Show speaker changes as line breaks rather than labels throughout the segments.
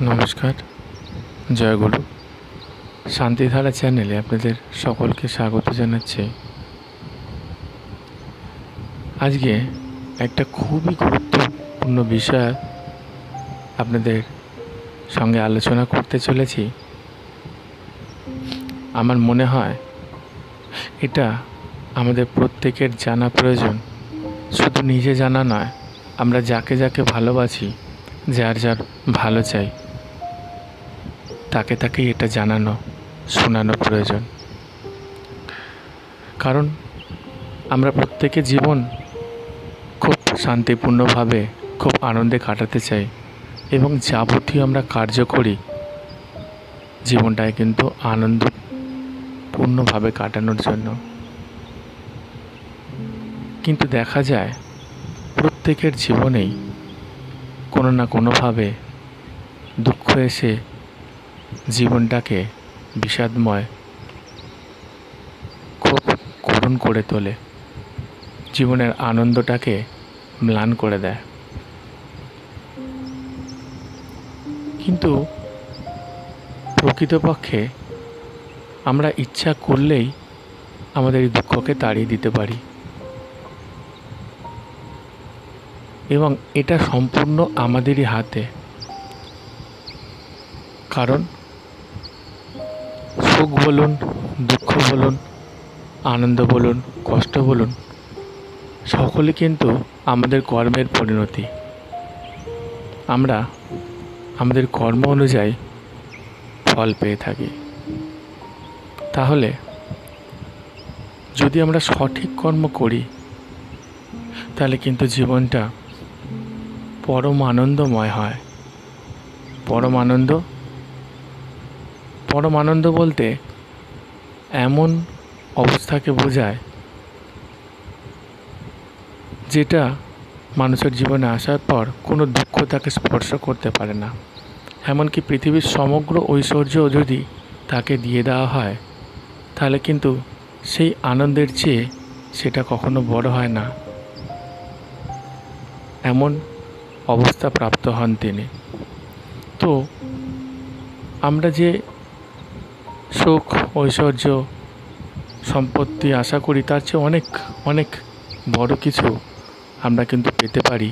নমস্কার, জয়গুরু। শান্তিধারা চ্যানেলে আপনাদের সকলকে স্বাগত জানাচ্ছি। আজকে একটা খুবই গুরুত্বপূর্ণ বিষয় আপনাদের সঙ্গে আলোচনা করতে চলেছি। আমার মনে হয় এটা আমাদের প্রত্যেকের জানা প্রয়োজন। শুধু নিজে জানা নয়, আমরা যাকে যাকে ভালোবাসি, যার যার ভালো চাই, তাকে তাকে এটা জানানো, শোনানো প্রয়োজন। কারণ আমরা প্রত্যেকে জীবন খুব শান্তিপূর্ণভাবে, খুব আনন্দে কাটাতে চাই, এবং যাবতীয় আমরা কার্য করি জীবনটায় কিন্তু আনন্দপূর্ণভাবে কাটানোর জন্য। কিন্তু দেখা যায় প্রত্যেকের জীবনেই কোনো না কোনোভাবে দুঃখ এসে জীবনটাকে বিষাদময়, খুব করুণ করে তোলে, জীবনের আনন্দটাকে ম্লান করে দেয়। কিন্তু প্রকৃতপক্ষে আমরা ইচ্ছা করলেই আমাদের এই দুঃখকে তাড়িয়ে দিতে পারি, এবং এটা সম্পূর্ণ আমাদেরই হাতে। কারণ সুখ বলুন, দুঃখ বলুন, আনন্দ বলুন, কষ্ট বলুন, সকলে কিন্তু আমাদের কর্মের পরিণতি। আমরা আমাদের কর্ম অনুযায়ী ফল পেয়ে থাকি। তাহলে যদি আমরা সঠিক কর্ম করি, তাহলে কিন্তু জীবনটা পরম আনন্দময় হয়। পরম আনন্দ বলতে এমন অবস্থাকে বোঝায় যেটা মানুষের জীবনে আসার পর কোনো দুঃখ তাকে স্পর্শ করতে পারে না। এমনকি পৃথিবীর সমগ্র ঐশ্বর্য যদি তাকে দিয়ে দেওয়া হয়, তাহলে কিন্তু সেই আনন্দের চেয়ে সেটা কখনো বড় হয় না। এমন অবস্থা প্রাপ্ত হন তিনি। তো আমরা যে সুখ, ঐশ্বর্য, সম্পত্তি আশা করি, তার চেয়ে অনেক অনেক বড় কিছু আমরা কিন্তু পেতে পারি,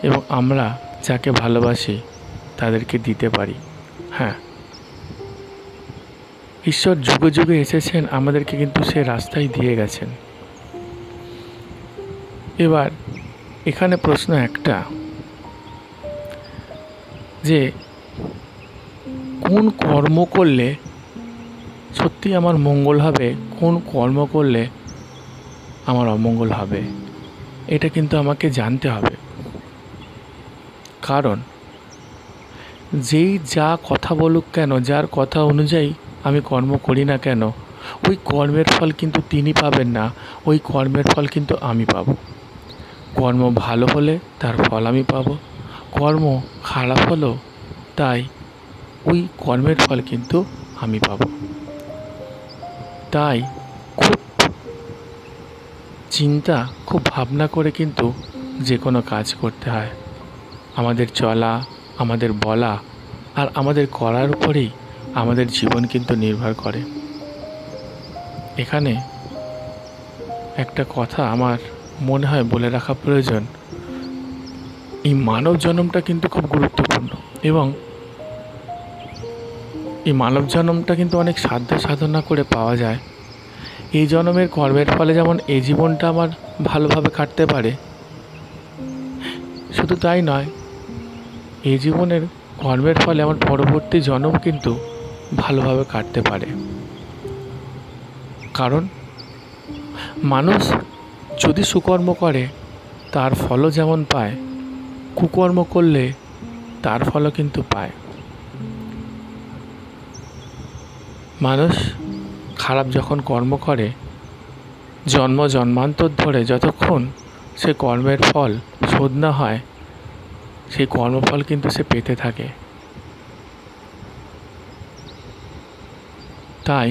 এবং আমরা যাকে ভালোবাসি তাদেরকে দিতে পারি। হ্যাঁ, ঈশ্বর যুগে যুগে এসেছেন, আমাদেরকে কিন্তু সে রাস্তায় দিয়ে গেছেন। এবার এখানে প্রশ্ন একটা, যে কোন কর্ম করলে সত্যি আমার মঙ্গল হবে, কোন কর্ম করলে আমার অমঙ্গল হবে, এটা কিন্তু আমাকে জানতে হবে। কারণ যেই যা কথা বলুক কেন, যার কথা অনুযায়ী আমি কর্ম করি না কেন, ওই কর্মের ফল কিন্তু তিনি পাবেন না, ওই কর্মের ফল কিন্তু আমি পাব। কর্ম ভালো হলে তার ফল আমি পাব, কর্ম খারাপ হলো তাই ওই কর্মের ফল কিন্তু আমি পাব। তাই খুব চিন্তা, খুব ভাবনা করে কিন্তু যে কোনো কাজ করতে হয়। আমাদের চলা, আমাদের বলা আর আমাদের করার উপরেই আমাদের জীবন কিন্তু নির্ভর করে। এখানে একটা কথা আমার মনে হয় বলে রাখা প্রয়োজন। এই মানব জন্মটা কিন্তু খুব গুরুত্বপূর্ণ, এবং এই মানব জন্মটা কিন্তু অনেক সাধ্য সাধনা করে পাওয়া যায়। এই জন্মের কর্মের ফলে যেমন এই জীবনটা আমার ভালোভাবে কাটতে পারে, শুধু তাই নয়, এই জীবনের কর্মের ফলে আমার পরবর্তী জন্ম কিন্তু ভালোভাবে কাটতে পারে। কারণ মানুষ যদি সুকর্ম করে তার ফলও যেমন পায়, কুকর্ম করলে তার ফলও কিন্তু পায়। মানুষ খারাপ যখন কর্ম করে, জন্ম জন্মান্তর ধরে যতক্ষণ সে কর্মের ফল শোধ না হয়, সেই কর্মফল কিন্তু সে পেতে থাকে। তাই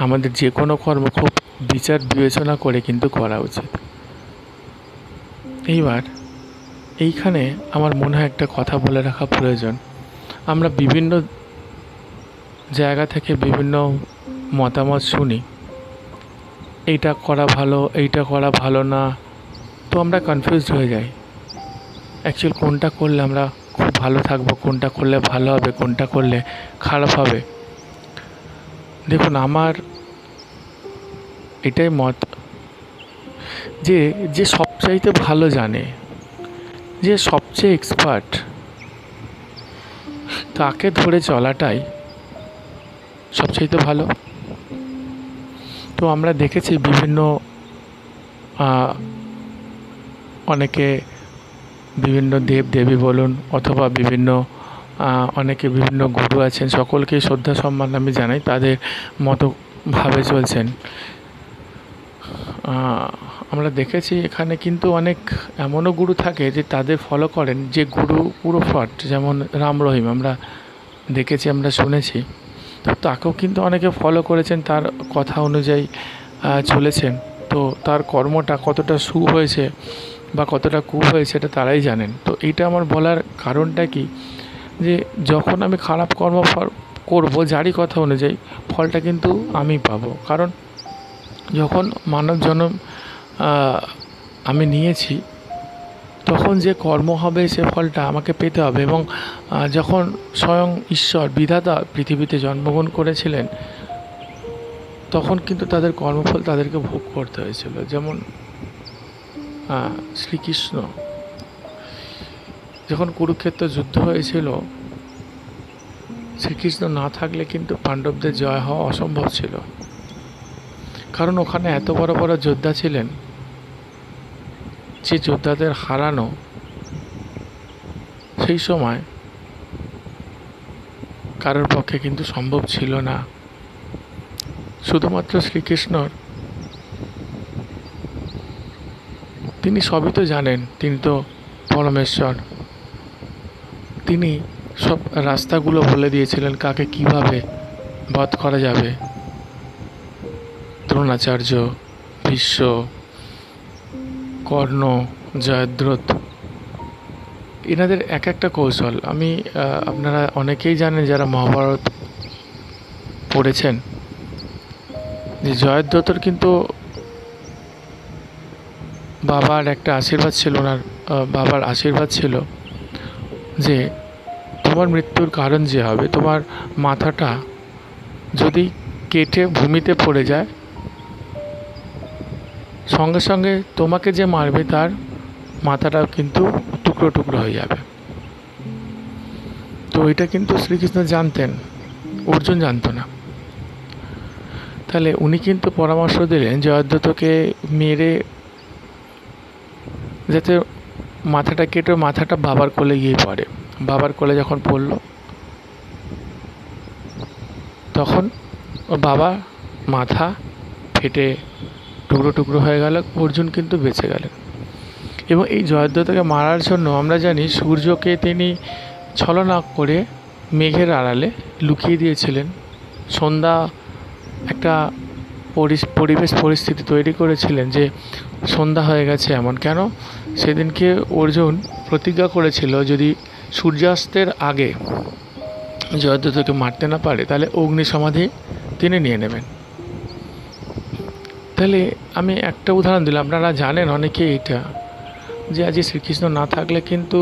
আমাদের যে কোনো কর্ম খুব বিচার বিবেচনা করে কিন্তু করা উচিত। এইবার এইখানে আমার মনে হয় একটা কথা বলে রাখা প্রয়োজন। আমরা বিভিন্ন জায়গা থেকে বিভিন্ন মতামত শুনি, এইটা করা ভালো, এইটা করা ভালো না, তো আমরা কনফিউজড হয়ে যাই অ্যাকচুয়াল কোনটা করলে আমরা খুব ভালো থাকবো, কোনটা করলে ভালো হবে, কোনটা করলে খারাপ হবে। দেখুন, আমার এটাই মত যে যে সবচাইতে ভালো জানে, যে সবচেয়ে এক্সপার্ট, তাকে ধরে চলাটাই সবচাইতে ভালো। তো আমরা দেখেছি বিভিন্ন অনেকে বিভিন্ন দেব দেবী বলুন অথবা বিভিন্ন অনেকে বিভিন্ন গুরু আছেন, সকলকে শ্রদ্ধা সম্মান আমি জানাই, তাদের মতো ভাবে চলছেন। আমরা দেখেছি এখানে কিন্তু অনেক এমনও গুরু থাকে যে তাদের ফলো করেন, যে গুরু পুরো ফ্রড, যেমন রাম রহিম আমরা দেখেছি, আমরা শুনেছি। তো তাকেও কিন্তু অনেকে ফলো করেছেন, তার কথা অনুযায়ী চলেছেন। তো তার কর্মটা কতটা সু হয়েছে বা কতটা কু হয়েছে এটা তারাই জানেন। তো এইটা আমার বলার কারণটা কি, যে যখন আমি খারাপ কর্ম করবো যারই কথা অনুযায়ী, ফলটা কিন্তু আমি পাবো। কারণ যখন মানব জন্ম আমি নিয়েছি, তখন যে কর্ম হবে সে ফলটা আমাকে পেতে হবে। এবং যখন স্বয়ং ঈশ্বর বিধাতা পৃথিবীতে জন্মগ্রহণ করেছিলেন, তখন কিন্তু তাদের কর্মফল তাদেরকে ভোগ করতে হয়েছিল। যেমন শ্রীকৃষ্ণ যখন কুরুক্ষেত্র যুদ্ধ হয়েছিল, শ্রীকৃষ্ণ না থাকলে কিন্তু পাণ্ডবদের জয় হওয়া অসম্ভব ছিল। কারণ ওখানে এত বড় বড় যোদ্ধা ছিলেন, যে যোদ্ধাদের হারানো সেই সময় কারোর পক্ষে কিন্তু সম্ভব ছিল না। শুধুমাত্র শ্রীকৃষ্ণর, তিনি সবই তো জানেন, তিনি তো পরমেশ্বর, তিনি সব রাস্তাগুলো বলে দিয়েছিলেন কাকে কিভাবে বধ করা যাবে। দ্রোণাচার্য, ভীষ্ম, কর্ণ, জয়দ্রথ, এনাদের এক একটা কৌশল আমি আপনারা অনেকেই জানেন যারা মহাভারত পড়েছেন, যে জয়দ্রথর কিন্তু বাবার একটা আশীর্বাদ ছিল, ওনার বাবার আশীর্বাদ ছিল যে তোমার মৃত্যুর কারণ যে হবে, তোমার মাথাটা যদি কেটে ভূমিতে পড়ে যায়, সঙ্গে সঙ্গে তোমাকে যে মারবে তার মাথাটাও কিন্তু টুকরো টুকরো হয়ে যাবে। তো এটা কিন্তু শ্রীকৃষ্ণ জানতেন, অর্জুন জানতো না। তাহলে উনি কিন্তু পরামর্শ দিলেন জয়দ্রথকে মেরে যাতে মাথাটা কেটে মাথাটা বাবার কোলে গিয়ে পড়ে। বাবার কোলে যখন পড়ল, তখন বাবা মাথা ফেটে টুকরো টুকরো হয়ে গেল, অর্জুন কিন্তু বেঁচে গেলেন। এবং এই জয়দ্রথকে মারার জন্য আমরা জানি সূর্যকে তিনি ছলনা করে মেঘের আড়ালে লুকিয়ে দিয়েছিলেন। সন্ধ্যা একটা পরিবেশ পরিস্থিতি তৈরি করেছিলেন যে সন্ধ্যা হয়ে গেছে এমন। কেন? সেদিনকে অর্জুন প্রতিজ্ঞা করেছিল যদি সূর্যাস্তের আগে জয়দ্রথকে মারতে না পারে তাহলে অগ্নি সমাধি তিনি নিয়ে নেবেন। তাহলে আমি একটা উদাহরণ দিলাম, আপনারা জানেন অনেকে এটা, যে আজ শ্রীকৃষ্ণ না থাকলে কিন্তু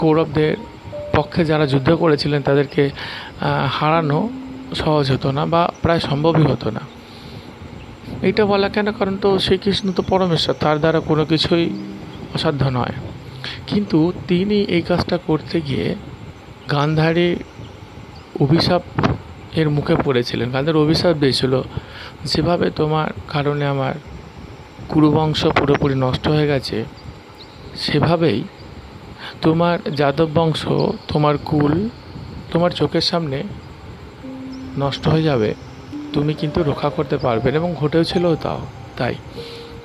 কৌরবদের পক্ষে যারা যুদ্ধ করেছিলেন তাদেরকে হারানো সহজ হতো না বা প্রায় সম্ভবই হতো না। এইটা বলা কেন? কারণ তো শ্রীকৃষ্ণ তো পরমেশ্বর, তার দ্বারা কোনো কিছুই অসাধ্য নয়। কিন্তু তিনি এই কাজটা করতে গিয়ে গান্ধারী অভিশাপ এর মুখে পড়েছিলেন। গান্ধার অভিশাপ দিয়েছিল, যেভাবে তোমার কারণে আমার কুরুবংশ পুরোপুরি নষ্ট হয়ে গেছে, সেভাবেই তোমার যাদব বংশ, তোমার কুল তোমার চোখের সামনে নষ্ট হয়ে যাবে, তুমি কিন্তু রক্ষা করতে পারবে না। এবং ঘটেও ছিল তাই।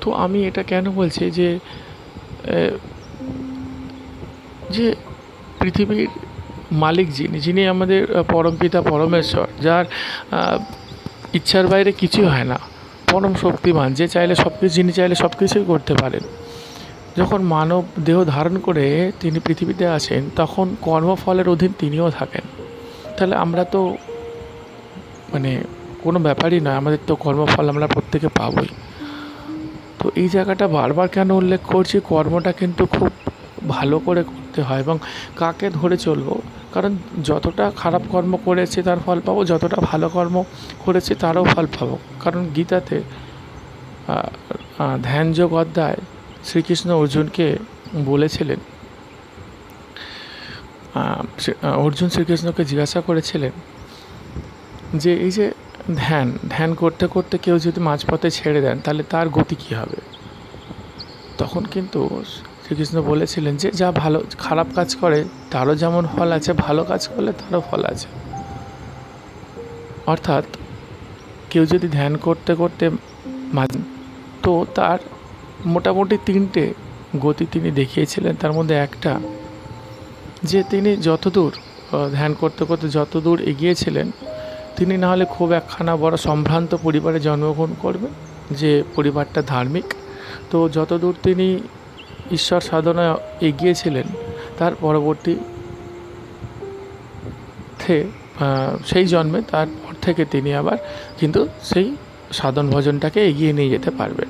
তো আমি এটা কেন বলছি, যে যে পৃথিবীর মালিক যিনি আমাদের পরমপিতা পরমেশ্বর, যার ইচ্ছার বাইরে কিছুই হয় না, পরম শক্তিমান, যে চাইলে সব কিছু, যিনি চাইলে সব কিছুই করতে পারেন, যখন মানব দেহ ধারণ করে তিনি পৃথিবীতে আসেন, তখন কর্মফলের অধীন তিনিও থাকেন। তাহলে আমরা তো মানে কোনো ব্যাপারই নয়, আমাদের তো কর্মফল আমরা প্রত্যেকে পাবই। তো এই জায়গাটা বারবার কেন উল্লেখ করছি, কর্মটা কিন্তু খুব ভালো করে করতে হয় এবং কাকে ধরে চলবো, কারণ যতটা খারাপ কর্ম করেছে তার ফল পাবো, যতটা ভালো কর্ম করেছে তারও ফল পাবো। কারণ গীতাতে ধ্যানযোগ অধ্যায় শ্রীকৃষ্ণ অর্জুনকে বলেছিলেন, অর্জুন শ্রীকৃষ্ণকে জিজ্ঞাসা করেছিলেন যে এই যে ধ্যান করতে করতে কেউ যদি মাঝপথে ছেড়ে দেন তাহলে তার গতি কী হবে। তখন কিন্তু শ্রীকৃষ্ণ বলেছিলেন যে যা খারাপ কাজ করে তারও যেমন ফল আছে, ভালো কাজ করলে তারও ফল আছে। অর্থাৎ কেউ যদি ধ্যান করতে করতে তো তার মোটামুটি 3টে গতি তিনি দেখিয়েছিলেন। তার মধ্যে একটা, যে তিনি যতদূর ধ্যান করতে করতে যতদূর এগিয়েছিলেন, তিনি না হলে খুব একখানা বড় সম্ভ্রান্ত পরিবারে জন্মগ্রহণ করবেন, যে পরিবারটা ধার্মিক। তো যতদূর তিনি ঈশ্বর সাধনায় এগিয়েছিলেন, তার পরবর্তীতে সেই জন্মে তারপর থেকে তিনি আবার কিন্তু সেই সাধন ভজনটাকে এগিয়ে নিয়ে যেতে পারবেন।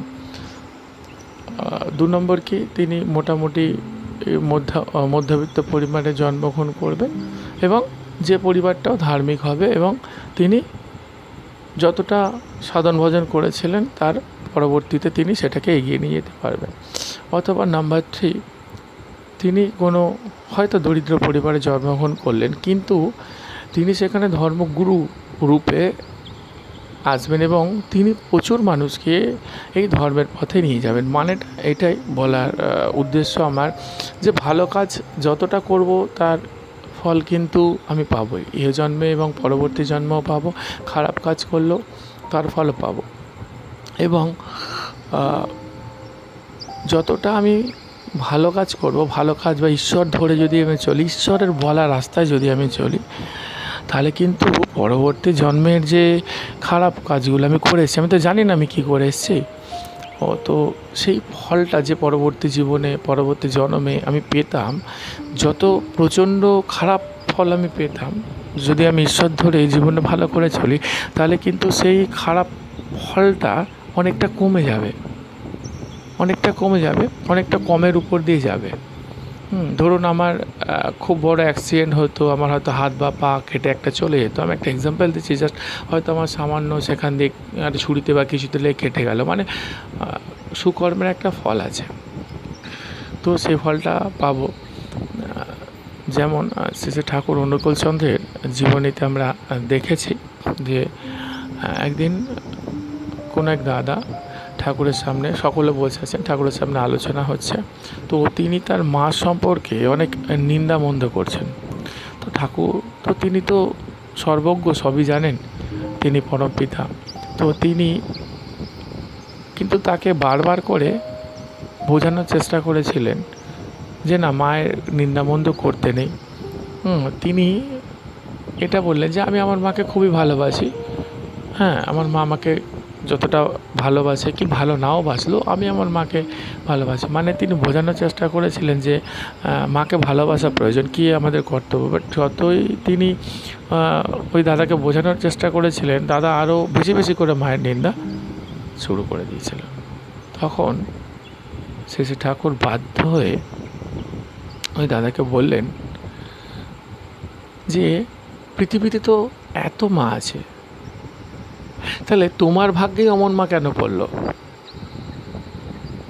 2 নম্বর কি, তিনি মোটামুটি মধ্যবিত্ত পরিবারে জন্মগ্রহণ করবেন এবং যে পরিবারটাও ধার্মিক হবে এবং তিনি যতটা সাধন ভজন করেছিলেন তার পরবর্তীতে তিনি সেটাকে এগিয়ে নিয়ে যেতে পারবেন। অথবা নাম্বার 3, তিনি কোনো হয়তো দরিদ্র পরিবারে জন্মগ্রহণ করলেন, কিন্তু তিনি সেখানে ধর্মগুরু রূপে আসবেন এবং তিনি প্রচুর মানুষকে এই ধর্মের পথে নিয়ে যাবেন। মানেটা এটাই বলার উদ্দেশ্য আমার, যে ভালো কাজ যতটা করব তার ফল কিন্তু আমি পাবোই, এ জন্মে এবং পরবর্তী জন্মেও পাবো। খারাপ কাজ করলেও তার ফলও পাবো। এবং যতটা আমি ভালো কাজ করব, ভালো কাজ বা ঈশ্বর ধরে যদি আমি চলি, ঈশ্বরের বলা রাস্তায় যদি আমি চলি, তাহলে কিন্তু পরবর্তী জন্মের যে খারাপ কাজগুলো আমি করেছি, আমি তো জানি না আমি কী করে এসেছি, তো সেই ফলটা যে পরবর্তী জীবনে পরবর্তী জন্মে আমি পেতাম, যত প্রচণ্ড খারাপ ফল আমি পেতাম, যদি আমি ঈশ্বর ধরে এই জীবনে ভালো করে চলি, তাহলে কিন্তু সেই খারাপ ফলটা অনেকটা কমে যাবে, অনেকটা কমের উপর দিয়ে যাবে। ধরুন আমার খুব বড় অ্যাক্সিডেন্ট হতো, আমার হয়তো হাত বা পা কেটে একটা চলে যেত, আমি একটা এক্সাম্পল দিচ্ছি, জাস্ট হয়তো আমার সামান্য সেখান দিয়ে ছুরিতে বা কিছুতে লেগে কেটে গেল, মানে সুকর্মের একটা ফল আছে, তো সেই ফলটা পাবো। যেমন শ্রী ঠাকুর অনুকূলচন্দ্রের জীবনীতে আমরা দেখেছি যে একদিন কোনো এক দাদা ঠাকুরের সামনে, সকলে বসে আছেন, ঠাকুরের সামনে আলোচনা হচ্ছে, তো তিনি তার মা সম্পর্কে অনেক নিন্দা মন্দ করছেন। তো ঠাকুর তো তিনি তো সর্বজ্ঞ, সবই জানেন, তিনি পরমপিতা, তো তিনি কিন্তু তাকে বারবার করে বোঝানোর চেষ্টা করেছিলেন যে না, মায়ের নিন্দামন্দ করতে নেই। তিনি এটা বললেন যে আমি আমার মাকে খুবই ভালোবাসি, হ্যাঁ, আমার মা আমাকে যতটা ভালোবাসে, কি ভালো নাও বাসলো, আমি আমার মাকে ভালোবাসি। মানে তিনি বোঝানোর চেষ্টা করেছিলেন যে মাকে ভালোবাসা প্রয়োজন, কি আমাদের কর্তব্য। বাট যতই তিনি ওই দাদাকে বোঝানোর চেষ্টা করেছিলেন, দাদা আরও বেশি বেশি করে মায়ের নিন্দা শুরু করে দিয়েছিলেন। তখন শ্রী ঠাকুর বাধ্য হয়ে ওই দাদাকে বললেন যে পৃথিবীতে তো এত মা আছে, তাহলে তোমার ভাগ্যেই অমন মা কেন পড়লো।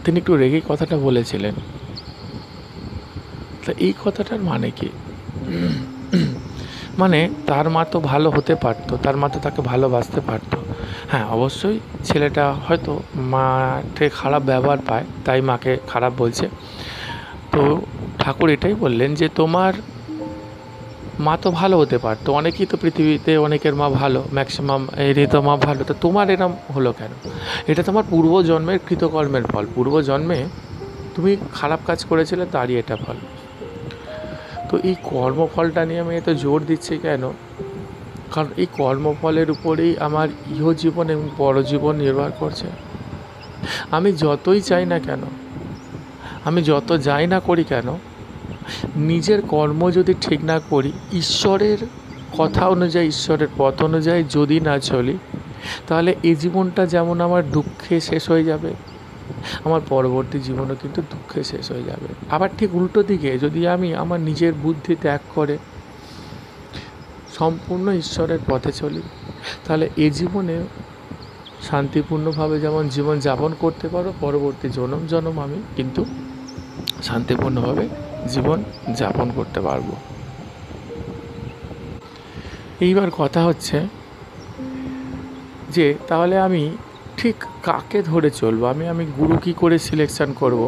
তিনি একটু রেগে কথাটা বলেছিলেন। তা এই কথাটার মানে কি, মানে তার মা তো ভালো হতে পারতো, তার মা তো তাকে ভালোবাসতে পারতো। হ্যাঁ, অবশ্যই ছেলেটা হয়তো মাকে খারাপ ব্যবহার পায়, তাই মাকে খারাপ বলছে। তো ঠাকুর এটাই বললেন যে তোমার মা তো ভালো হতে পারতো, অনেকেই তো পৃথিবীতে অনেকের মা ভালো, ম্যাক্সিমাম এরই তো মা ভালো, তো তোমার এরম হলো কেন। এটা তোমার পূর্বজন্মের কৃতকর্মের ফল, পূর্বজন্মে তুমি খারাপ কাজ করেছিলে, তারই এটা ফল। তো এই কর্মফলটা নিয়ে আমি এত জোর দিচ্ছি কেন, কারণ এই কর্মফলের উপরেই আমার ইহজীবন এবং পরজীবন নির্ভর করছে। আমি যতই চাই না কেন, আমি যত যাই না করি কেন, নিজের কর্ম যদি ঠিক না করি, ঈশ্বরের কথা অনুযায়ী, ঈশ্বরের পথ অনুযায়ী যদি না চলি, তাহলে এই জীবনটা যেমন আমার দুঃখে শেষ হয়ে যাবে, আমার পরবর্তী জীবনও কিন্তু দুঃখে শেষ হয়ে যাবে। আবার ঠিক উল্টো দিকে যদি আমি আমার নিজের বুদ্ধি ত্যাগ করে সম্পূর্ণ ঈশ্বরের পথে চলি, তাহলে এ জীবনে শান্তিপূর্ণভাবে যেমন জীবন যাপন করতে পারো, পরবর্তী জনম আমি কিন্তু শান্তিপূর্ণভাবে জীবন যাপন করতে পারবো। এইবার কথা হচ্ছে যে তাহলে আমি ঠিক কাকে ধরে চলবো, আমি গুরু কী করে সিলেকশন করব,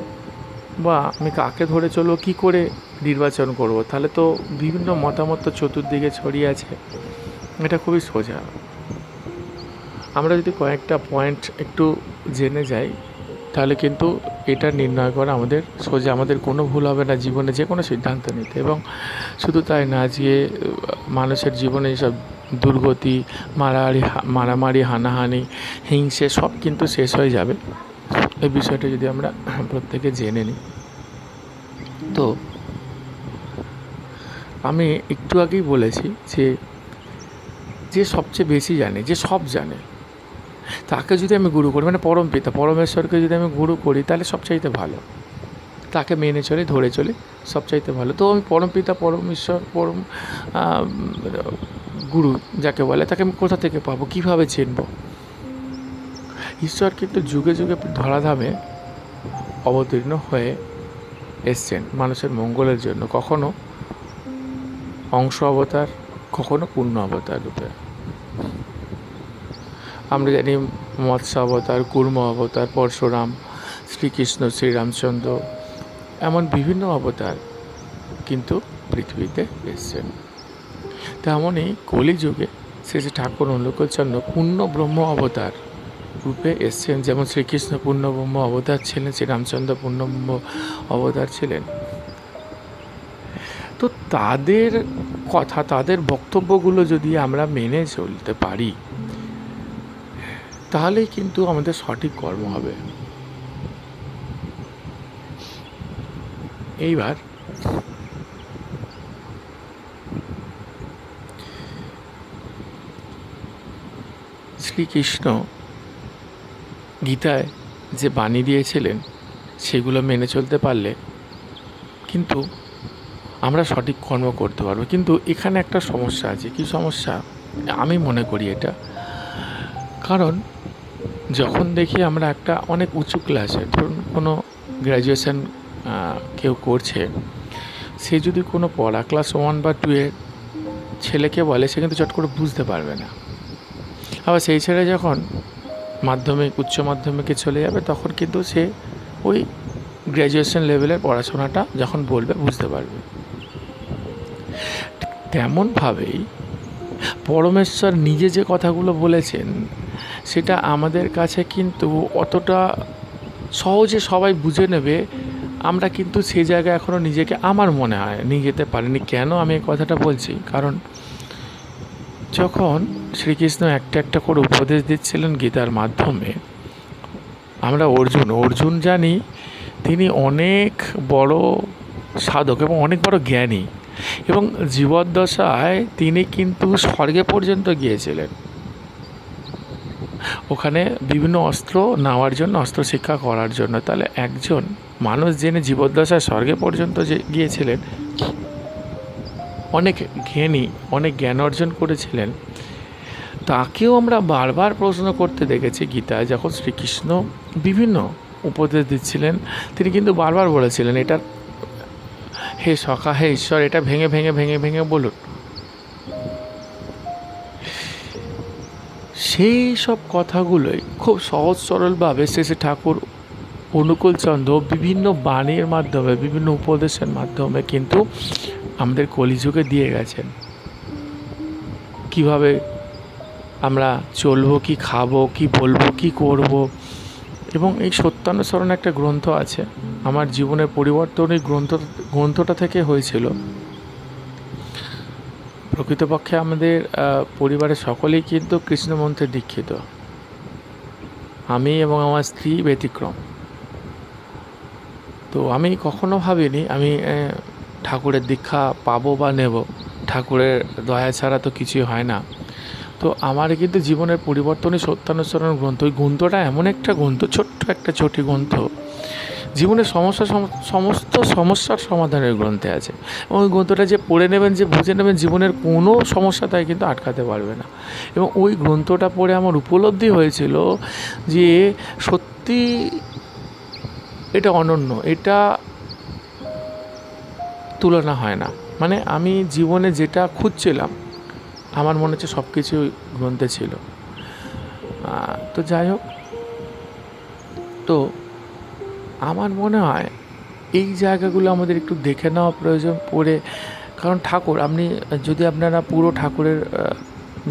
বা আমি কাকে ধরে চলবো, কী করে নির্বাচন করব? তাহলে তো বিভিন্ন মতামত তো চতুর্দিকে ছড়িয়ে আছে। এটা খুবই সোজা। আমরা যদি কয়েকটা পয়েন্ট একটু জেনে যাই, তাহলে কিন্তু এটা নির্ণয় করা আমাদের সোজা, আমাদের কোনো ভুল হবে না জীবনে যে কোনো সিদ্ধান্ত নিতে। এবং শুধু তাই না, যে মানুষের জীবনে এইসব দুর্গতি, মারামারি, হানাহানি, হিংসে সব কিন্তু শেষ হয়ে যাবে। এই বিষয়টা যদি আমরা প্রত্যেকে জেনে নিই। তো আমি একটু আগেই বলেছি যে সবচেয়ে বেশি জানে, যে সব জানে, তাকে যদি আমি গুরু করি, মানে পরমপিতা পরমেশ্বরকে যদি আমি গুরু করি, তাহলে সবচাইতে ভালো। তাকে মেনে চলে, ধরে চলে, সবচাইতে ভালো। তো আমি পরমপিতা, পরমেশ্বর, পরম গুরু যাকে বলে, তাকে আমি কোথা থেকে পাবো, কীভাবে চিনব? ঈশ্বর কিন্তু যুগে যুগে ধরাধামে অবতীর্ণ হয়ে এসছেন মানুষের মঙ্গলের জন্য, কখনো অংশ অবতার, কখনো পূর্ণ অবতার রূপে। আমরা জানি মৎস্য অবতার, কুর্ম অবতার, পরশুরাম, শ্রীকৃষ্ণ, শ্রীরামচন্দ্র, এমন বিভিন্ন অবতার কিন্তু পৃথিবীতে এসছেন। তেমনই কলিযুগে শ্রী ঠাকুর অনুকূলচন্দ্র পূর্ণ ব্রহ্ম অবতার রূপে এসছেন। যেমন শ্রীকৃষ্ণ পূর্ণ ব্রহ্ম অবতার ছিলেন, শ্রীরামচন্দ্র পূর্ণ ব্রহ্ম অবতার ছিলেন। তো তাদের কথা, তাদের বক্তব্যগুলো যদি আমরা মেনে চলতে পারি, তাহলেই কিন্তু আমাদের সঠিক কর্ম হবে। এইবার শ্রীকৃষ্ণ গীতায় যে বাণী দিয়েছিলেন, সেগুলো মেনে চলতে পারলে কিন্তু আমরা সঠিক কর্ম করতে পারবো। কিন্তু এখানে একটা সমস্যা আছে। কি সমস্যা? আমি মনে করি এটা, কারণ যখন দেখি আমরা একটা অনেক উঁচু ক্লাসে, ধরুন কোনো গ্র্যাজুয়েশন কেউ করছে, সে যদি কোনো পড়া ক্লাস 1 বা 2 এর ছেলেকে বলে, সে কিন্তু চট করে বুঝতে পারবে না। আবার সেই ছেলে যখন মাধ্যমিক, উচ্চ মাধ্যমিকে চলে যাবে, তখন কিন্তু সে ওই গ্র্যাজুয়েশন লেভেলের পড়াশোনাটা যখন বলবে, বুঝতে পারবে। তেমনভাবেই পরমেশ্বর নিজে যে কথাগুলো বলেছেন, সেটা আমাদের কাছে কিন্তু অতটা সহজে সবাই বুঝে নেবে, আমরা কিন্তু সেই জায়গায় এখনও নিজেকে, আমার মনে হয়, নিয়ে যেতে পারিনি। কেন আমি এই কথাটা বলছি? কারণ যখন শ্রীকৃষ্ণ একটা একটা করে উপদেশ দিচ্ছিলেন গীতার মাধ্যমে, আমরা অর্জুন জানি তিনি অনেক বড় সাধক এবং অনেক বড় জ্ঞানী, এবং জীবদ্দশায় তিনি কিন্তু স্বর্গে পর্যন্ত গিয়েছিলেন, ওখানে বিভিন্ন অস্ত্র নেওয়ার জন্য, অস্ত্র শিক্ষা করার জন্য। তাহলে একজন মানুষ যিনি জীবদ্দশায় স্বর্গে পর্যন্ত গিয়েছিলেন, অনেক জ্ঞানী, অনেক জ্ঞান অর্জন করেছিলেন, তাকেও আমরা বারবার প্রশ্ন করতে দেখেছি গীতায়। যখন শ্রীকৃষ্ণ বিভিন্ন উপদেশ দিচ্ছিলেন, তিনি কিন্তু বারবার বলেছিলেন, এটা হে সখা, হে ঈশ্বর, এটা ভেঙে ভেঙে ভেঙে ভেঙে বলুন। সেই সব কথাগুলোই খুব সহজ সরলভাবে শ্রী ঠাকুর অনুকূলচন্দ্র বিভিন্ন বাণীর মাধ্যমে, বিভিন্ন উপদেশের মাধ্যমে কিন্তু আমাদের কলিযুগে দিয়ে গেছেন। কিভাবে আমরা চলবো, কি খাবো, কি বলবো, কি করব। এবং এই সত্যানুসরণ একটা গ্রন্থ আছে, আমার জীবনের পরিবর্তন এই গ্রন্থটা থেকে হয়েছিল। প্রকৃতপক্ষে আমাদের পরিবারের সকলেই কিন্তু কৃষ্ণমন্ত্রে দীক্ষিত, আমি এবং আমার স্ত্রী ব্যতিক্রম। তো আমি কখনো ভাবিনি আমি ঠাকুরের দীক্ষা পাবো বা নেব। ঠাকুরের দয়া ছাড়া তো কিছুই হয় না। তো আমার কিন্তু জীবনের পরিবর্তনই সত্যানুসরণ গ্রন্থ। ওই গ্রন্থটা এমন একটা গ্রন্থ, ছোট্ট একটা চটি গ্রন্থ, জীবনের সমস্ত সমস্যার সমাধানের গ্রন্থে আছে। এবং ওই গ্রন্থটা যে পড়ে নেবেন, যে বুঝে নেবেন, জীবনের কোনো সমস্যা তাই কিন্তু আটকাতে পারবে না। এবং ওই গ্রন্থটা পড়ে আমার উপলব্ধি হয়েছিল যে সত্যি এটা অনন্য, এটা তুলনা হয় না। মানে আমি জীবনে যেটা খুঁজছিলাম আমার মনে হচ্ছে সব কিছু গ্রন্থে ছিল। তো যাই হোক, তো আমার মনে হয় এই জায়গাগুলো আমাদের একটু দেখে নেওয়া প্রয়োজন পড়ে। কারণ ঠাকুর, আপনি যদি আপনারা পুরো ঠাকুরের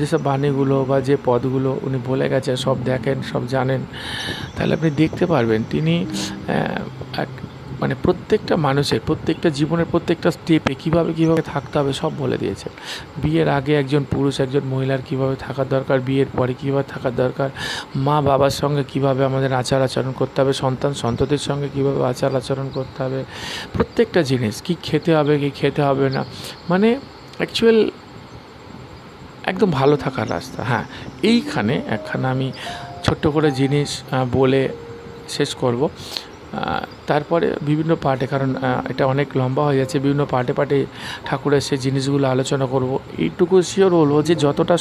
যেসব বাণীগুলো বা যে পদগুলো উনি বলে গেছে সব দেখেন, সব জানেন, তাহলে আপনি দেখতে পারবেন তিনি এক মানে প্রত্যেকটা মানুষের প্রত্যেকটা জীবনের প্রত্যেকটা স্টেপে কীভাবে থাকতে হবে সব বলে দিয়েছে। বিয়ের আগে একজন পুরুষ একজন মহিলার কীভাবে থাকার দরকার, বিয়ের পরে কীভাবে থাকার দরকার, মা বাবার সঙ্গে কীভাবে আমাদের আচার আচরণ করতে হবে, সন্তান সন্ততির সঙ্গে কীভাবে আচার আচরণ করতে হবে, প্রত্যেকটা জিনিস কী খেতে হবে কী খেতে হবে না, মানে অ্যাকচুয়াল একদম ভালো থাকার রাস্তা। হ্যাঁ, এইখানে একখানা আমি ছোট্ট করে জিনিস বলে শেষ করব। তারপরে বিভিন্ন পার্টে, কারণ এটা অনেক লম্বা হয়ে যাচ্ছে, বিভিন্ন পার্টে ঠাকুরের সেই জিনিসগুলো আলোচনা করব। এইটুকু শিওর বলবো যে যতটা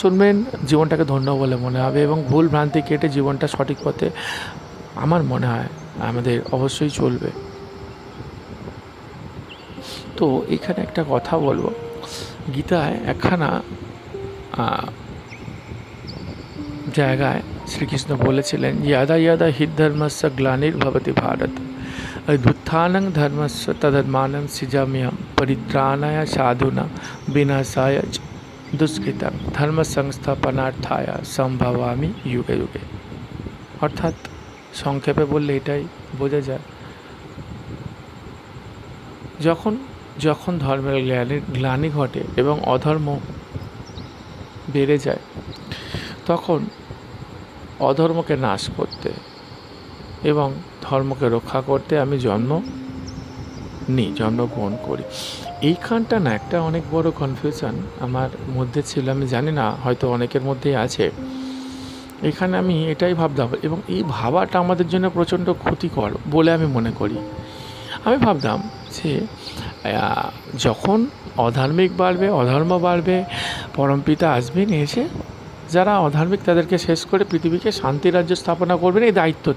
শুনবেন জীবনটাকে ধন্য বলে মনে হবে, এবং ভুল ভ্রান্তি কেটে জীবনটা সঠিক পথে আমার মনে হয় আমাদের অবশ্যই চলবে। তো এখানে একটা কথা বলবো, গীতায় একখানা জায়গায় শ্রীকৃষ্ণ বলেছিলেন, ইয়াদা ইয়াদা হি ধর্মস্য গ্লানির্ভবতি ভারত অভ্যুত্থানং ধর্মস্য তদাত্মানং সৃজাম্যহম পরিত্রাণায় সাধুনাং বিনাশায় চ দুষ্কৃতং ধর্ম সংস্থাপনার্থায় সম্ভবামি যুগে যুগে। অর্থাৎ সংক্ষেপে বললে এটাই বোঝা যায়, যখন ধর্মের গ্লানি ঘটে এবং অধর্ম বেড়ে যায়, তখন অধর্মকে নাশ করতে এবং ধর্মকে রক্ষা করতে আমি জন্মগ্রহণ করি। এইখানটা না একটা অনেক বড় কনফিউশন আমার মধ্যে ছিল, আমি জানি না হয়তো অনেকের মধ্যেই আছে। এখানে আমি এটাই ভাবতাম, এবং এই ভাবাটা আমাদের জন্য প্রচণ্ড ক্ষতিকর বলে আমি মনে করি। আমি ভাবতাম যে যখন অধার্মিক বাড়বে, অধর্ম বাড়বে, পরমপিতা আসবেন, এসে যারা অধার্মিক তাদেরকে শেষ করে পৃথিবীকে শান্তি রাজ্য স্থাপনা করবেন। এই দায়িত্ব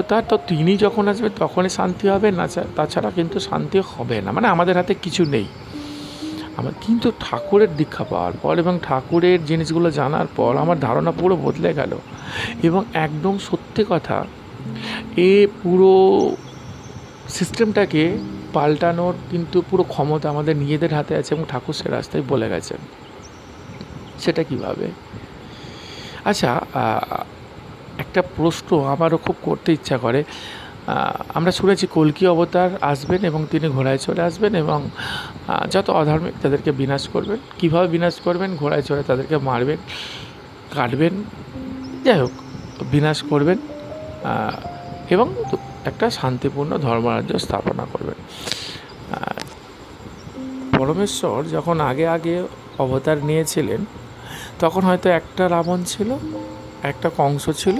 তার। তো তিনি যখন আসবেন তখনই শান্তি হবে, না তাছাড়া কিন্তু শান্তি হবে না। মানে আমাদের হাতে কিছু নেই। আমার কিন্তু ঠাকুরের দীক্ষা পাওয়ার পর এবং ঠাকুরের জিনিসগুলো জানার পর আমার ধারণা পুরো বদলে গেল। এবং একদম সত্যি কথা, এ পুরো সিস্টেমটাকে পাল্টানোর কিন্তু পুরো ক্ষমতা আমাদের নিজেদের হাতে আছে, এবং ঠাকুর সে রাস্তায় বলে গেছেন। সেটা কিভাবে? আচ্ছা, একটা প্রশ্ন আমারও খুব করতে ইচ্ছা করে। আমরা শুনেছি কল্কি অবতার আসবেন এবং তিনি ঘোড়ায় চড়ে আসবেন এবং যত অধার্মিক তাদেরকে বিনাশ করবেন। কীভাবে বিনাশ করবেন? ঘোড়ায় চড়ে তাদেরকে মারবেন, কাটবেন, যাই হোক বিনাশ করবেন এবং একটা শান্তিপূর্ণ ধর্মরাজ্য স্থাপনা করবেন। পরমেশ্বর যখন আগে অবতার নিয়েছিলেন, তখন হয়তো একটা রাবণ ছিল, একটা কংস ছিল,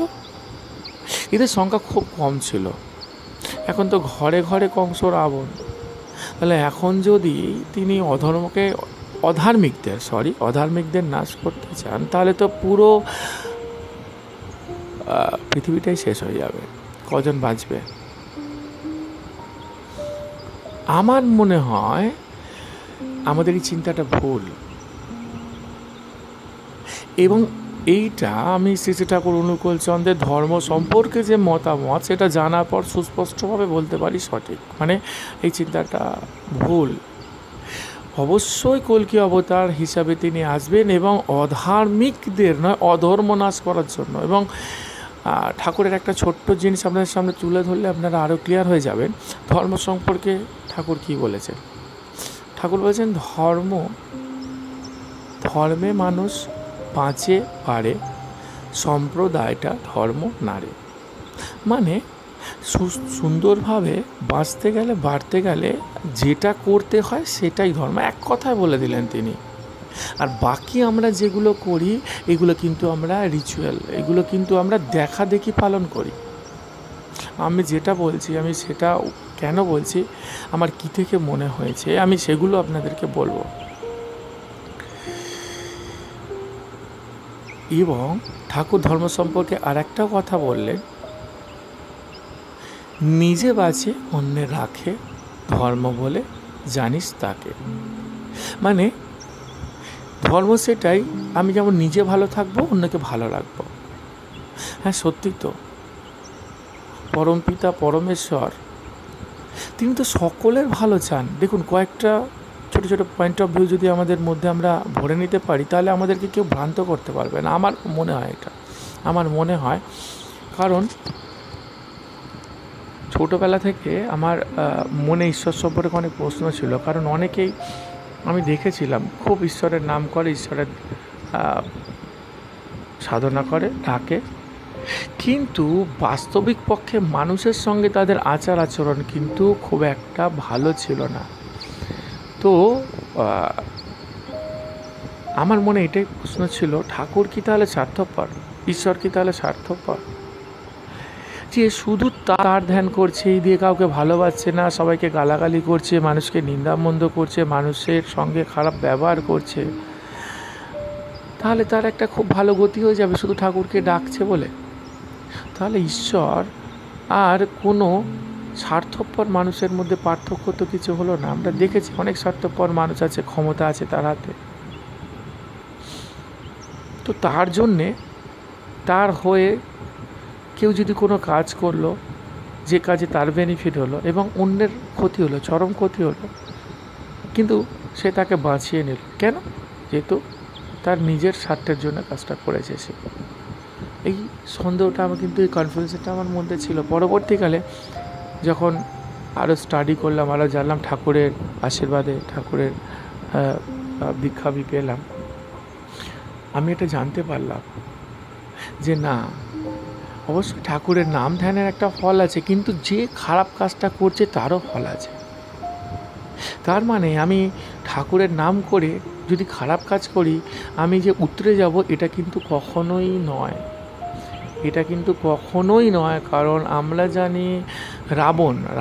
এদের সংখ্যা খুব কম ছিল। এখন তো ঘরে ঘরে কংস, রাবণ। তাহলে এখন যদি তিনি অধার্মিকদের নাশ করতে চান, তাহলে তো পুরো পৃথিবীটাই শেষ হয়ে যাবে। কজন বাঁচবে? আমার মনে হয় আমাদের এই চিন্তাটা ভুল, এবং এইটা আমি শ্রী ঠাকুর অনুকূল চন্দ্রের ধর্ম সম্পর্কে যে মতামত, সেটা জানার পর সুস্পষ্টভাবে বলতে পারি সঠিক। মানে এই চিন্তাটা ভুল। অবশ্যই কল্কি অবতার হিসাবে তিনি আসবেন, এবং অধার্মিকদের নয়, অধর্ম নাশ করার জন্য। এবং ঠাকুরের একটা ছোট্ট জিনিস আপনাদের সামনে তুলে ধরলে আপনারা আরও ক্লিয়ার হয়ে যাবেন। ধর্ম সম্পর্কে ঠাকুর কী বলেছেন? ঠাকুর বলেছেন, ধর্মে মানুষ বাঁচে পারে, সম্প্রদায়টা ধর্ম নারে। মানে সুন্দরভাবে বাঁচতে গেলে বাড়তে গেলে যেটা করতে হয় সেটাই ধর্ম, এক কথায় বলে দিলেন তিনি। আর বাকি আমরা যেগুলো করি এগুলো কিন্তু আমরা রিচুয়াল, এগুলো কিন্তু আমরা দেখা দেখি পালন করি। আমি যেটা বলছি আমি সেটা কেন বলছি, আমার কী থেকে মনে হয়েছে আমি সেগুলো আপনাদেরকে বলবো। এবং ঠাকুর ধর্ম সম্পর্কে আর একটা কথা বললেন, নিজে বাঁচে অন্যের রাখে, ধর্ম বলে জানিস তাকে। মানে ধর্ম সেটাই, আমি যেমন নিজে ভালো থাকবো অন্যকে ভালো রাখবো। হ্যাঁ সত্যি তো, পরমপিতা পরমেশ্বর তিনি তো সকলের ভালো চান। দেখুন কয়েকটা ছোটো ছোটো পয়েন্ট অফ ভিউ যদি আমাদের মধ্যে আমরা ভরে নিতে পারি তাহলে আমাদেরকে কেউ ভ্রান্ত করতে পারবে না, আমার মনে হয় এটা। আমার মনে হয় কারণ ছোটোবেলা থেকে আমার মনে ঈশ্বর সম্পর্কে অনেক প্রশ্ন ছিল, কারণ অনেকেই আমি দেখেছিলাম খুব ঈশ্বরের নাম করে, ঈশ্বরের সাধনা করে, ডাকে, কিন্তু বাস্তবিক পক্ষে মানুষের সঙ্গে তাদের আচার আচরণ কিন্তু খুব একটা ভালো ছিল না। তো আমার মনে এটাই প্রশ্ন ছিল, ঠাকুর কি তাহলে স্বার্থপর, ঈশ্বর কি তাহলে স্বার্থপর, যে শুধু তার ধ্যান করছে, এই দিয়ে কাউকে ভালোবাসছে না, সবাইকে গালাগালি করছে, মানুষকে নিন্দামন্দ করছে, মানুষের সঙ্গে খারাপ ব্যবহার করছে, তাহলে তার একটা খুব ভালো গতি হয়ে যাবে শুধু ঠাকুরকে ডাকছে বলে? তাহলে ঈশ্বর আর কোনো স্বার্থপর মানুষের মধ্যে পার্থক্য তো কিছু হলো না। আমরা দেখেছি অনেক স্বার্থপর মানুষ আছে, ক্ষমতা আছে তার হাতে, তো তার জন্যে তার হয়ে কেউ যদি কোনো কাজ করলো, যে কাজে তার বেনিফিট হলো এবং অন্যের ক্ষতি হলো, চরম ক্ষতি হলো, কিন্তু সে তাকে বাঁচিয়ে নিল কেন? যেহেতু তার নিজের স্বার্থের জন্য কাজটা করেছে সে। এই সন্দেহটা আমার, কিন্তু এই কনফিউশনটা আমার মধ্যে ছিল। পরবর্তীকালে যখন আরও স্টাডি করলাম, আরও জানলাম, ঠাকুরের আশীর্বাদে, ঠাকুরের দীক্ষা আমি পেলাম, আমি এটা জানতে পারলাম যে না, অবশ্যই ঠাকুরের নাম ধ্যানের একটা ফল আছে, কিন্তু যে খারাপ কাজটা করছে তারও ফল আছে। তার মানে আমি ঠাকুরের নাম করে যদি খারাপ কাজ করি আমি যে উতরে যাব, এটা কিন্তু কখনোই নয়, এটা কিন্তু কখনোই নয়। কারণ আমরা জানি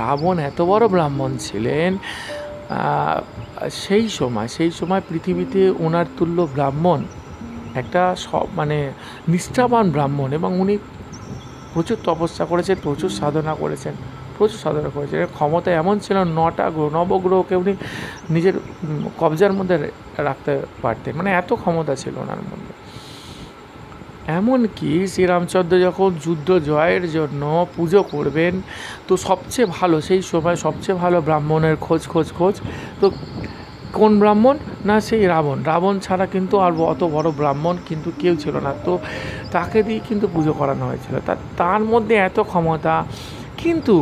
রাবণ এত বড় ব্রাহ্মণ ছিলেন, সেই সময় পৃথিবীতে ওনার তুল্য ব্রাহ্মণ একটা মানে নিষ্ঠাবান ব্রাহ্মণ, এবং উনি প্রচুর তপস্যা করেছেন, প্রচুর সাধনা করেছেন। ক্ষমতা এমন ছিল, 9টা নবগ্রহকে উনি নিজের কবজার মধ্যে রাখতে পারতেন, মানে এত ক্ষমতা ছিল ওনার মধ্যে। এমনকি শ্রীরামচন্দ্র যখন যুদ্ধ জয়ের জন্য পুজো করবেন, তো সবচেয়ে ভালো, সেই সময় সবচেয়ে ভালো ব্রাহ্মণের খোঁজ তো কোন ব্রাহ্মণ না, সেই রাবণ ছাড়া কিন্তু আর অত বড় ব্রাহ্মণ কিন্তু কেউ ছিল না, তো তাকে দিয়ে কিন্তু পুজো করানো হয়েছিল। তার মধ্যে এত ক্ষমতা, কিন্তু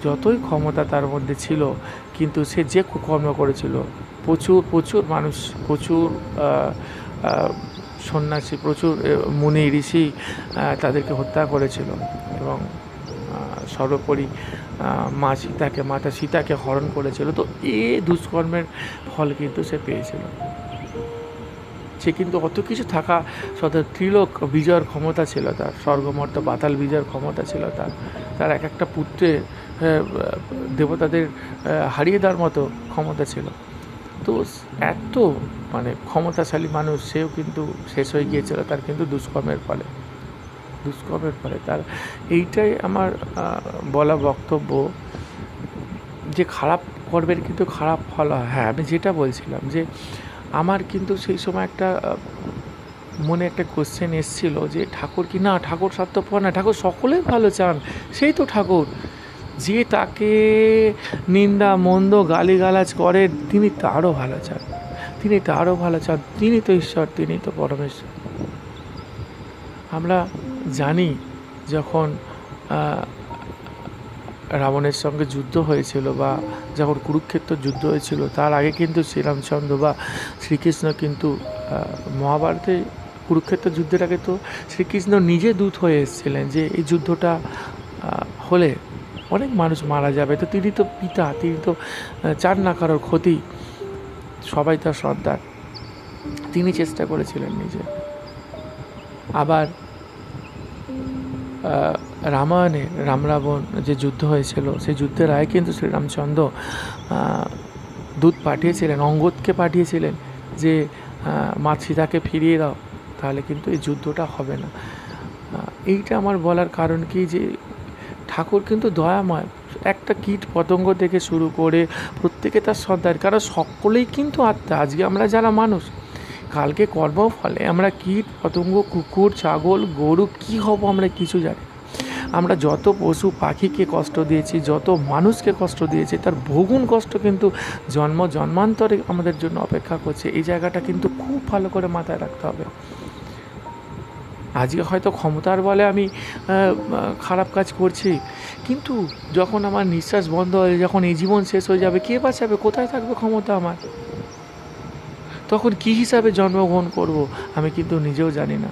যতই ক্ষমতা তার মধ্যে ছিল, কিন্তু সে যে কুকর্ম করেছিল, প্রচুর মানুষ, প্রচুর সন্ন্যাসী, প্রচুর মুনি ঋষি তাদেরকে হত্যা করেছিল, এবং সর্বোপরি মাতা সীতাকে হরণ করেছিল। তো এই দুষ্কর্মের ফল কিন্তু সে পেয়েছিল। সে কিন্তু অত কিছু থাকা সত্ত্বেও ত্রিলোক বিজয়ের ক্ষমতা ছিল তার, স্বর্গমর্ত পাতাল বিজয়ের ক্ষমতা ছিল তার এক একটা পুত্রে দেবতাদের হারিয়ে দেওয়ার মতো ক্ষমতা ছিল। তো এত মানে ক্ষমতাশালী মানুষ, সেও কিন্তু শেষ হয়ে গিয়েছিল তার কিন্তু দুষ্কর্মের ফলে। তার এইটাই আমার বলা বক্তব্য, যে খারাপ কর্মের কিন্তু খারাপ ফল হয়। হ্যাঁ, আমি যেটা বলছিলাম যে আমার কিন্তু সেই সময় একটা মনে একটা কোশ্চেন এসেছিল যে ঠাকুর কি না, ঠাকুর স্বার্থপর না, ঠাকুর সকলেই ভালো চান। সেই তো ঠাকুর, যে তাকে নিন্দা মন্দ গালিগালাজ করে তিনি তারও ভালো চান, তিনি তো ঈশ্বর, তিনি তো পরমেশ্বর। আমরা জানি যখন রাবণের সঙ্গে যুদ্ধ হয়েছিল, বা যখন কুরুক্ষেত্র যুদ্ধ হয়েছিল, তার আগে কিন্তু শ্রীরামচন্দ্র বা শ্রীকৃষ্ণ কিন্তু মহাভারতে কুরুক্ষেত্র যুদ্ধের আগে তো শ্রীকৃষ্ণ নিজে দূত হয়ে এসেছিলেন যে এই যুদ্ধটা হলে অনেক মানুষ মারা যাবে, তো তিনি তো পিতা, তিনি তো চান না কারোর ক্ষতি, সবাই তার সর্দার, তিনি চেষ্টা করেছিলেন নিজে। আবার রামায়ণে রাম রাবণ যে যুদ্ধ হয়েছিল সেই যুদ্ধের আগে কিন্তু শ্রীরামচন্দ্র দূত পাঠিয়েছিলেন, অঙ্গদকে পাঠিয়েছিলেন যে মা সীতাকে ফিরিয়ে দাও, তাহলে কিন্তু এই যুদ্ধটা হবে না। এইটা আমার বলার কারণ কি, যে ঠাকুর কিন্তু দয়াময়, একটা কীট পতঙ্গ থেকে শুরু করে প্রত্যেকে তার সর্দার, কারণ সকলেই কিন্তু আত্মা। আজকে আমরা যারা মানুষ, কালকে কর্মফলে আমরা কীট পতঙ্গ, কুকুর, ছাগল, গরু কী হব আমরা কিছু জানি। আমরা যত পশু পাখিকে কষ্ট দিয়েছি, যত মানুষকে কষ্ট দিয়েছি, তার বহুগুণ কষ্ট কিন্তু জন্ম জন্মান্তরে আমাদের জন্য অপেক্ষা করছে। এই জায়গাটা কিন্তু খুব ভালো করে মাথায় রাখতে হবে। আজকে হয়তো ক্ষমতার বলে আমি খারাপ কাজ করছি, কিন্তু যখন আমার নিঃশ্বাস বন্ধ হয়ে, যখন এই জীবন শেষ হয়ে যাবে, কে বাঁচাবে? কোথায় থাকবে ক্ষমতা আমার? তখন কী হিসাবে জন্মগ্রহণ করব আমি কিন্তু নিজেও জানি না।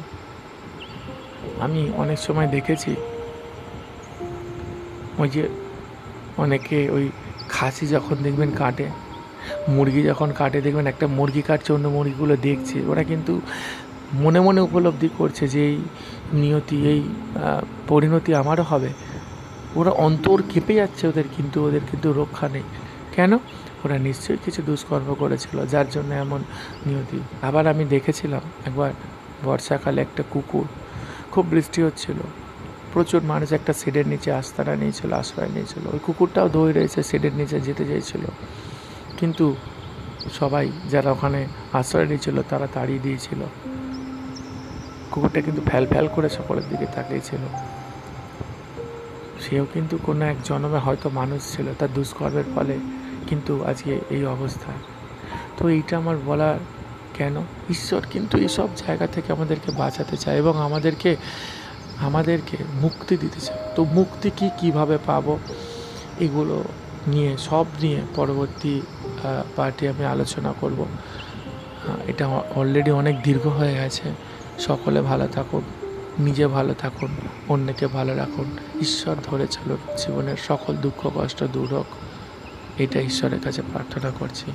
আমি অনেক সময় দেখেছি ওই যে অনেকে ওই খাসি যখন দেখবেন কাটে, মুরগি যখন কাটে, দেখবেন একটা মুরগি কাটছে, অন্য মুরগিগুলো দেখছে, ওরা কিন্তু মনে মনে উপলব্ধি করছে যে এই নিয়তি, এই পরিণতি আমারও হবে। ওরা অন্তর কেঁপে যাচ্ছে ওদের, কিন্তু ওদের কিন্তু রক্ষা নেই। কেন? ওরা নিশ্চয়ই কিছু দুষ্কর্ম করেছিল যার জন্য এমন নিয়তি। আবার আমি দেখেছিলাম একবার বর্ষাকালে একটা কুকুর, খুব বৃষ্টি হচ্ছিল, প্রচুর মানুষ একটা শেডের নিচে আস্তানা নিয়েছিল, আশ্রয় নিয়েছিল। ওই কুকুরটাও দৌড়ে রয়েছে শেডের নিচে যেতে চাইছিল, কিন্তু সবাই যারা ওখানে আশ্রয় নিয়েছিল তারা তাড়িয়ে দিয়েছিল। কুকুরটা কিন্তু ফ্যাল ফ্যাল করে সকলের দিকে তাকিয়েছিল। সেও কিন্তু কোনো এক জন্মে হয়তো মানুষ ছিল, তার দুষ্কর্মের ফলে কিন্তু আজকে এই অবস্থা। তো এইটা আমার বলার কেন, ঈশ্বর কিন্তু এইসব জায়গা থেকে আমাদেরকে বাঁচাতে চায় এবং আমাদেরকে মুক্তি দিতে চায়। তো মুক্তি কীভাবে পাবো, এগুলো সব নিয়ে পরবর্তী পার্টি আমি আলোচনা করব। এটা অলরেডি অনেক দীর্ঘ হয়ে গেছে। সকলে ভালো থাকুন, নিজে ভালো থাকুন, অন্যকে ভালো রাখুন, ঈশ্বর ধরে চলুন, জীবনের সকল দুঃখ কষ্ট দূর হোক, এটা ঈশ্বরের কাছে প্রার্থনা করছি।